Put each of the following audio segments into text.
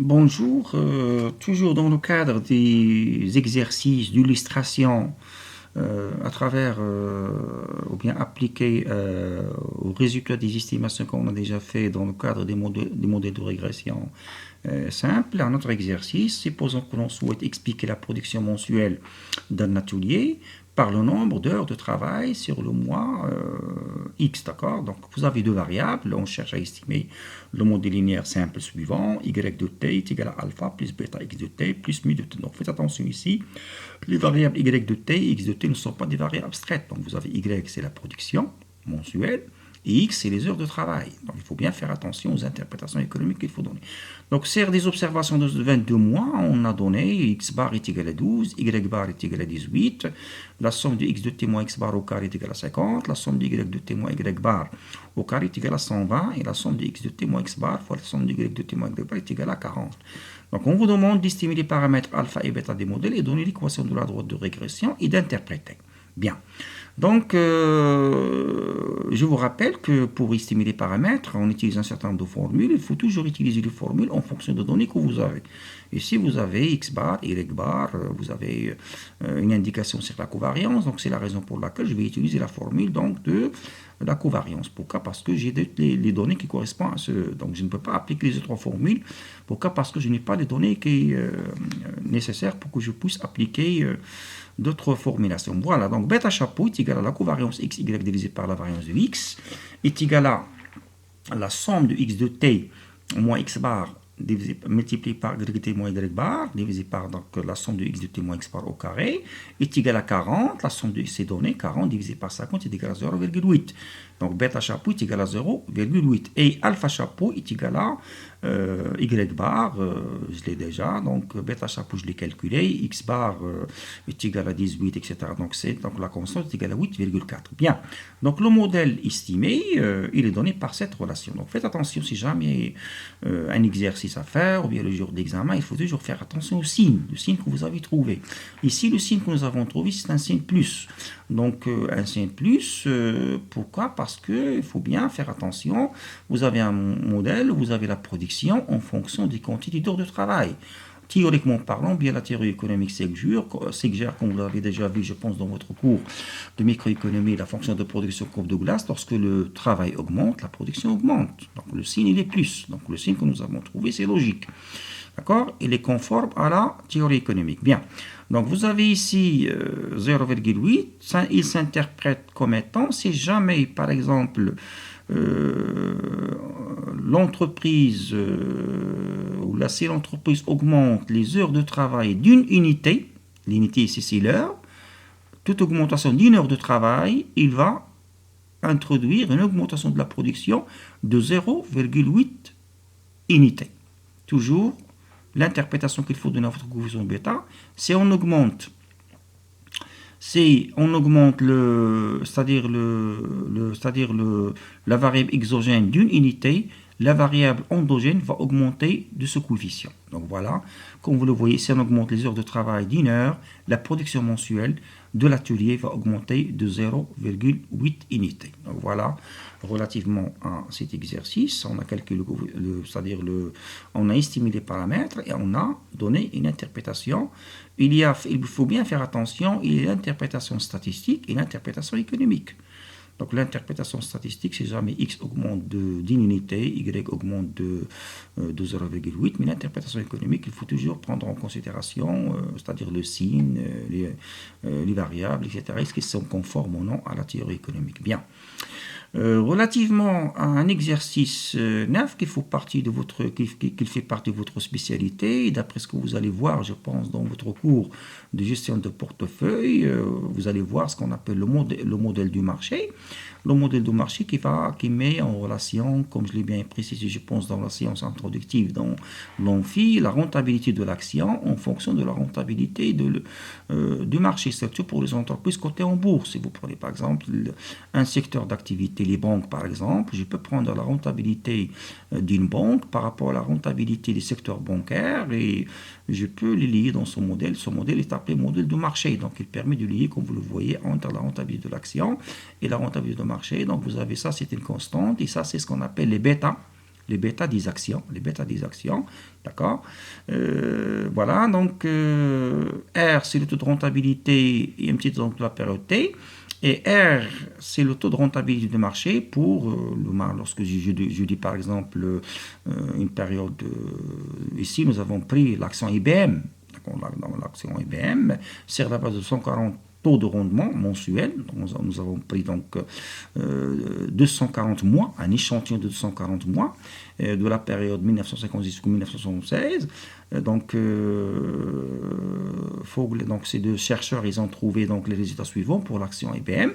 Bonjour, toujours dans le cadre des exercices d'illustration à travers ou bien appliqués aux résultats des estimations qu'on a déjà fait dans le cadre des modèles de régression simples. Un autre exercice, supposons que l'on souhaite expliquer la production mensuelle d'un atelier par le nombre d'heures de travail sur le mois X, d'accord? Donc vous avez deux variables, on cherche à estimer le modèle linéaire simple suivant, y de t est égal à alpha plus bêta x de t plus mu de t. Donc faites attention ici, les variables y de t et x de t ne sont pas des variables abstraites. Donc vous avez y, c'est la production mensuelle, et x, c'est les heures de travail. Donc il faut bien faire attention aux interprétations économiques qu'il faut donner. Donc sur des observations de 22 mois, on a donné x bar est égal à 12, y bar est égal à 18, la somme de x de t moins x bar au carré est égal à 50, la somme de y de t moins y bar au carré est égal à 120, et la somme de x de t moins x bar fois la somme de y de t moins y bar est égal à 40. Donc on vous demande d'estimer les paramètres alpha et bêta des modèles et donner l'équation de la droite de régression et d'interpréter. Bien. Donc, je vous rappelle que pour estimer les paramètres, on utilise un certain nombre de formules. Il faut toujours utiliser les formules en fonction des données que vous avez. Ici, vous avez x bar, y bar, vous avez une indication sur la covariance. Donc, c'est la raison pour laquelle je vais utiliser la formule donc, de la covariance. Pourquoi? Parce que j'ai les données qui correspondent à ce... Donc, je ne peux pas appliquer les autres formules. Pourquoi? Parce que je n'ai pas les données qui nécessaires pour que je puisse appliquer... d'autres formulations. Voilà, donc bêta chapeau est égal à la covariance xy divisé par la variance de x est égal à la somme de x de t moins x bar multiplié par y de t moins y bar divisé par donc, la somme de x de t moins x bar au carré est égal à 40, la somme de ces données, 40 divisé par 50 est égal à 0,8. Donc bêta chapeau est égal à 0,8 et alpha chapeau est égal à y bar, je l'ai déjà, donc bêta chapeau je l'ai calculé, x bar est égal à 18, etc. Donc la constante est égale à 8,4. Bien, donc le modèle estimé, il est donné par cette relation. Donc faites attention si jamais un exercice à faire, ou bien le jour d'examen, il faut toujours faire attention au signe, le signe que vous avez trouvé. Ici, le signe que nous avons trouvé, c'est un signe plus. Donc un signe plus, pourquoi? Parce qu'il faut bien faire attention, vous avez un modèle, vous avez la production en fonction des quantités d'heures de travail. Théoriquement parlant, bien la théorie économique s'exerce, comme vous l'avez déjà vu, je pense, dans votre cours de microéconomie, la fonction de production courbe de glace, lorsque le travail augmente, la production augmente. Donc le signe, il est plus. Donc le signe que nous avons trouvé, c'est logique. D'accord? Il est conforme à la théorie économique. Bien. Donc vous avez ici 0,8. Il s'interprète comme étant, si jamais, par exemple, l'entreprise ou si l'entreprise augmente les heures de travail d'une unité, l'unité ici c'est l'heure, toute augmentation d'une heure de travail, il va introduire une augmentation de la production de 0,8 unités. Toujours l'interprétation qu'il faut donner à votre coefficient bêta, c'est on augmente c'est-à-dire la variable exogène d'une unité, la variable endogène va augmenter de ce coefficient. Donc voilà, comme vous le voyez, si on augmente les heures de travail d'une heure, la production mensuelle de l'atelier va augmenter de 0,8 unités. Donc voilà, relativement à cet exercice, on a calculé, on a estimé les paramètres et on a donné une interprétation. Il faut bien faire attention, il y a l'interprétation statistique et l'interprétation économique. Donc l'interprétation statistique, c'est jamais x augmente d'une unité, y augmente de 0,8, mais l'interprétation économique, il faut toujours prendre en considération, c'est-à-dire le signe, les variables, etc., est-ce qu'ils sont conformes ou non à la théorie économique. Bien. Relativement à un exercice 9 qui fait partie de votre spécialité, d'après ce que vous allez voir, je pense, dans votre cours de gestion de portefeuille, vous allez voir ce qu'on appelle le modèle du marché. Le modèle du marché qui met en relation, comme je l'ai bien précisé, je pense, dans la séance introductive dans l'amphi, la rentabilité de l'action en fonction de la rentabilité du marché, surtout pour les entreprises cotées en bourse. Si vous prenez par exemple un secteur d'activité, les banques par exemple, je peux prendre la rentabilité d'une banque par rapport à la rentabilité des secteurs bancaires et je peux les lier dans ce modèle. Ce modèle est appelé modèle de marché, donc il permet de lier, comme vous le voyez, entre la rentabilité de l'action et la rentabilité de marché. Donc vous avez ça, c'est une constante, et ça c'est ce qu'on appelle les bêta les bêtas des actions, d'accord. Voilà, donc R, c'est le taux de rentabilité et un petit donc la période T. Et R, c'est le taux de rentabilité du marché pour lorsque je dis par exemple une période, ici nous avons pris l'action IBM, dans l'action IBM, c'est à la base de 140 taux de rendement mensuel. Nous avons pris donc 240 mois, un échantillon de 240 mois de la période 1950 jusqu'en 1976. Donc ces deux chercheurs, ils ont trouvé donc les résultats suivants pour l'action IBM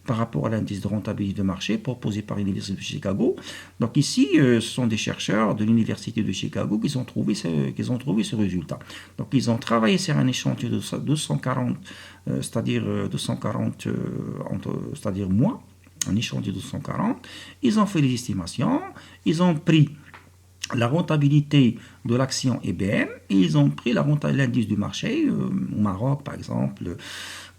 par rapport à l'indice de rentabilité de marché proposé par l'Université de Chicago. Donc ici, ce sont des chercheurs de l'Université de Chicago qui ont trouvé ce résultat. Donc ils ont travaillé sur un échantillon de 240, c'est-à-dire mois, un échantillon de 240. Ils ont fait les estimations, ils ont pris la rentabilité de l'action IBM et ils ont pris l'indice du marché au Maroc par exemple.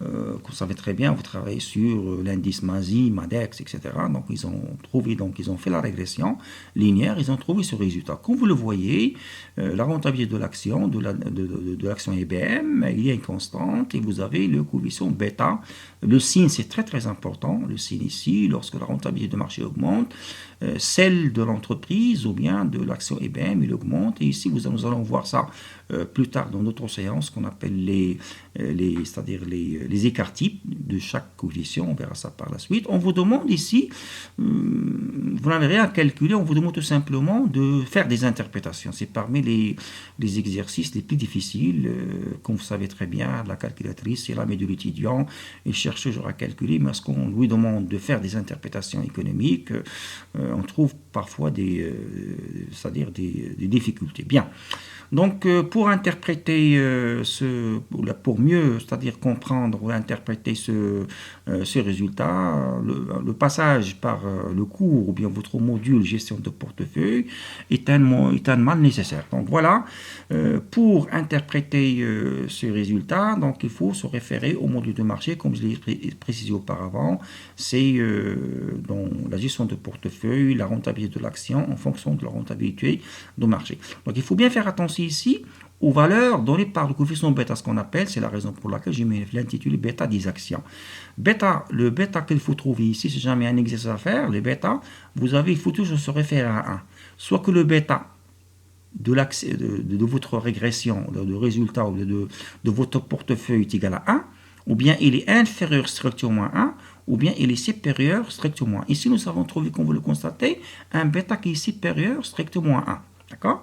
Vous savez très bien, vous travaillez sur l'indice MASI, MADEX, etc. Donc ils ont fait la régression linéaire, ils ont trouvé ce résultat. Comme vous le voyez, la rentabilité de l'action de l'action IBM, il y a une constante et vous avez le coefficient bêta. Le signe, c'est très très important. Le signe ici, lorsque la rentabilité de marché augmente, celle de l'entreprise ou bien de l'action IBM, il augmente. Et ici, nous allons voir ça plus tard dans notre séance qu'on appelle c'est-à-dire les écarts types de chaque coefficient. On verra ça par la suite. On vous demande ici, vous n'avez rien à calculer, on vous demande tout simplement de faire des interprétations. C'est parmi les exercices les plus difficiles. Comme vous savez très bien, la calculatrice, c'est la main de l'étudiant. Il cherche toujours à calculer, mais lorsqu'on lui demande de faire des interprétations économiques, on trouve parfois des difficultés. Bien. Donc, pour interpréter pour mieux, c'est-à-dire comprendre ou interpréter ce résultat, le passage par le cours ou bien votre module gestion de portefeuille est un mal nécessaire. Donc voilà, pour interpréter ce résultat, donc il faut se référer au module de marché, comme je l'ai précisé auparavant. C'est dans la gestion de portefeuille, la rentabilité de l'action en fonction de la rentabilité de marché. Donc il faut bien faire attention ici aux valeurs données par le coefficient bêta, ce qu'on appelle, c'est la raison pour laquelle j'ai mis l'intitulé bêta des actions. Le bêta qu'il faut trouver ici, c'est jamais un exercice à faire. Le bêta, il faut toujours se référer à 1. Soit que le bêta de votre régression, de résultat ou de votre portefeuille est égal à 1, ou bien il est inférieur strictement à 1, ou bien il est supérieur strictement à 1. Ici, nous avons trouvé, comme vous le constatez, un bêta qui est supérieur strictement à 1. D'accord ?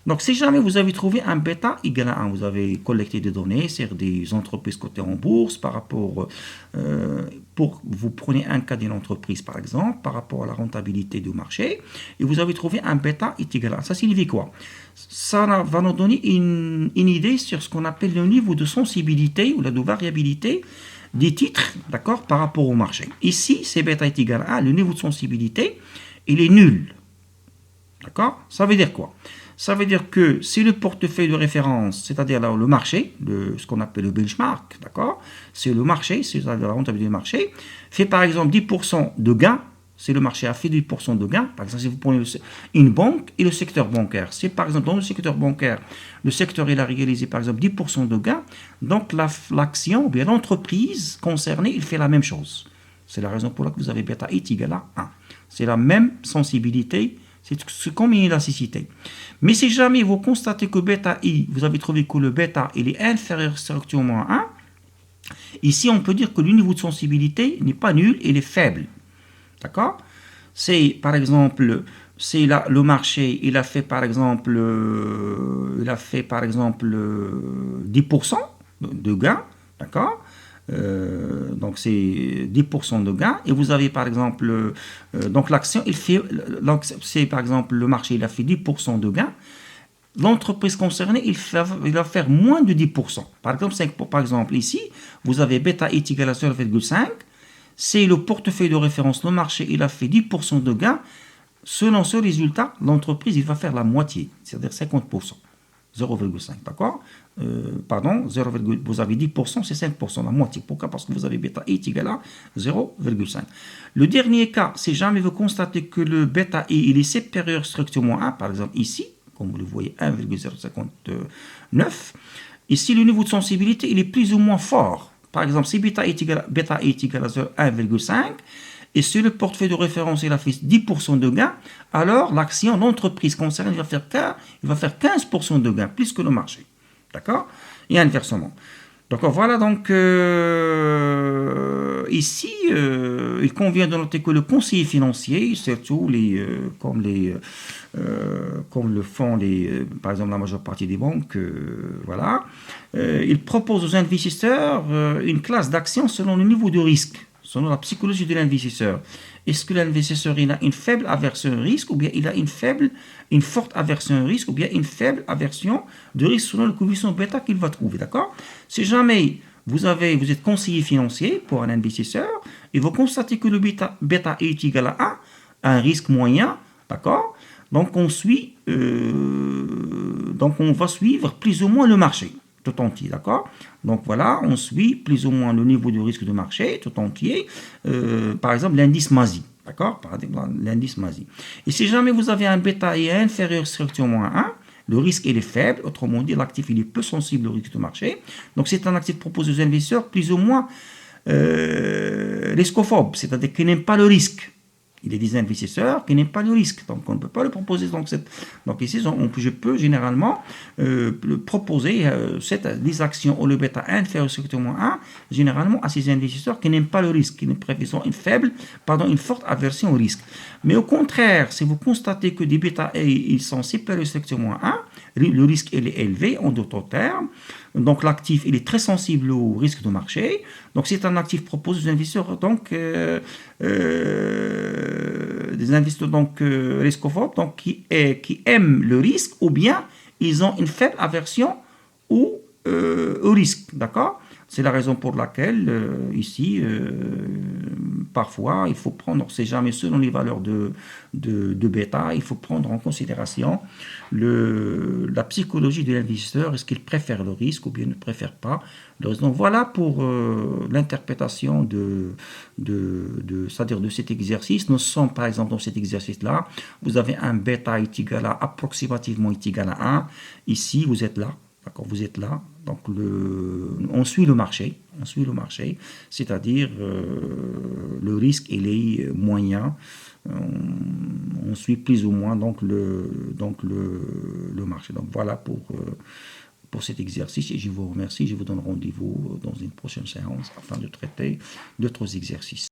Donc, si jamais vous avez trouvé un bêta égal à 1, vous avez collecté des données sur des entreprises cotées en bourse par rapport, vous prenez un cas d'une entreprise par exemple, par rapport à la rentabilité du marché, et vous avez trouvé un bêta égal à 1. Ça signifie quoi? Ça va nous donner une idée sur ce qu'on appelle le niveau de sensibilité ou de variabilité des titres, d'accord, par rapport au marché. Ici, c'est bêta est égal à 1, le niveau de sensibilité, il est nul. D'accord? Ça veut dire quoi? Ça veut dire que si le portefeuille de référence, c'est-à-dire le marché, ce qu'on appelle le benchmark, d'accord? C'est le marché, c'est-à-dire la rentabilité du marché, fait par exemple 10% de gain, si le marché a fait 10% de gain, par exemple si vous prenez une banque et le secteur bancaire, si par exemple dans le secteur bancaire, le secteur il a réalisé par exemple 10% de gain, donc l'action ou bien l'entreprise concernée, il fait la même chose. C'est la raison pour laquelle vous avez bêta est égal à 1. C'est la même sensibilité, c'est comme une élasticité. Mais si jamais vous constatez que bêta I, vous avez trouvé que le bêta il est inférieur strictement à 1, ici on peut dire que le niveau de sensibilité n'est pas nul, il est faible. D'accord? C'est par exemple, le marché, il a fait par exemple 10% de gain, d'accord? Donc c'est 10% de gain et vous avez par exemple donc l'action c'est par exemple le marché il a fait 10% de gain, l'entreprise concernée il va faire moins de 10%, par exemple ici vous avez bêta est égal à 0,5, c'est le portefeuille de référence, le marché il a fait 10% de gain, selon ce résultat l'entreprise il va faire la moitié, c'est-à-dire 50%. 0,5, d'accord? Pardon, 0, vous avez 10%, c'est 5%, la moitié. Pourquoi? Parce que vous avez bêta i est égal à 0,5. Le dernier cas, si jamais vous constatez que le bêta i il est supérieur strictement à 1, par exemple ici, comme vous le voyez, 1,059, ici le niveau de sensibilité il est plus ou moins fort. Par exemple, si bêta i est égal à 1,5, et si le portefeuille de référence il a fait 10% de gain, alors l'action, l'entreprise concernée va faire 15% de gain, plus que le marché. D'accord? Et inversement. Donc voilà, donc ici, il convient de noter que le conseiller financier, surtout comme le font par exemple la majeure partie des banques, voilà, il propose aux investisseurs une classe d'actions selon le niveau de risque, selon la psychologie de l'investisseur. Est-ce que l'investisseur il a une faible aversion au risque, ou bien il a une forte aversion au risque, ou bien une faible aversion de risque selon le coefficient bêta qu'il va trouver, d'accord? Si jamais vous êtes conseiller financier pour un investisseur et vous constatez que le bêta est égal à 1, un risque moyen, d'accord? Donc on va suivre plus ou moins le marché tout entier, d'accord? Donc voilà, on suit plus ou moins le niveau de risque de marché tout entier, par exemple l'indice MASI, d'accord? Par exemple l'indice MASI. Et si jamais vous avez un bêta et inférieur strictement à 1, le risque il est faible, autrement dit l'actif il est peu sensible au risque de marché, donc c'est un actif proposé aux investisseurs plus ou moins riscophobe, c'est-à-dire qui n'aime pas le risque. Il y a des investisseurs qui n'aiment pas le risque, donc on ne peut pas le proposer. Donc ici, je peux généralement proposer des actions au le bêta inférieur strictement à 1, généralement à ces investisseurs qui n'aiment pas le risque, qui ont une forte aversion au risque. Mais au contraire, si vous constatez que des bêta ils sont supérieurs strictement à 1, le risque il est élevé en d'autres termes, donc l'actif il est très sensible au risque de marché, donc c'est un actif proposé aux investisseurs des investisseurs riscophobes donc qui aiment le risque ou bien ils ont une faible aversion au risque, d'accord? C'est la raison pour laquelle ici parfois il faut prendre, c'est jamais selon les valeurs de bêta, il faut prendre en considération la psychologie de l'investisseur, est-ce qu'il préfère le risque ou bien ne préfère pas le risque. Donc voilà pour l'interprétation c'est-à-dire de cet exercice. Nous sommes par exemple dans cet exercice-là, vous avez un bêta est égal à approximativement est égal à 1, ici vous êtes là. D'accord, vous êtes là, donc on suit le marché, c'est-à-dire le risque il est moyen, on suit plus ou moins donc le marché. Donc voilà pour cet exercice et je vous remercie, je vous donne rendez-vous dans une prochaine séance afin de traiter d'autres exercices.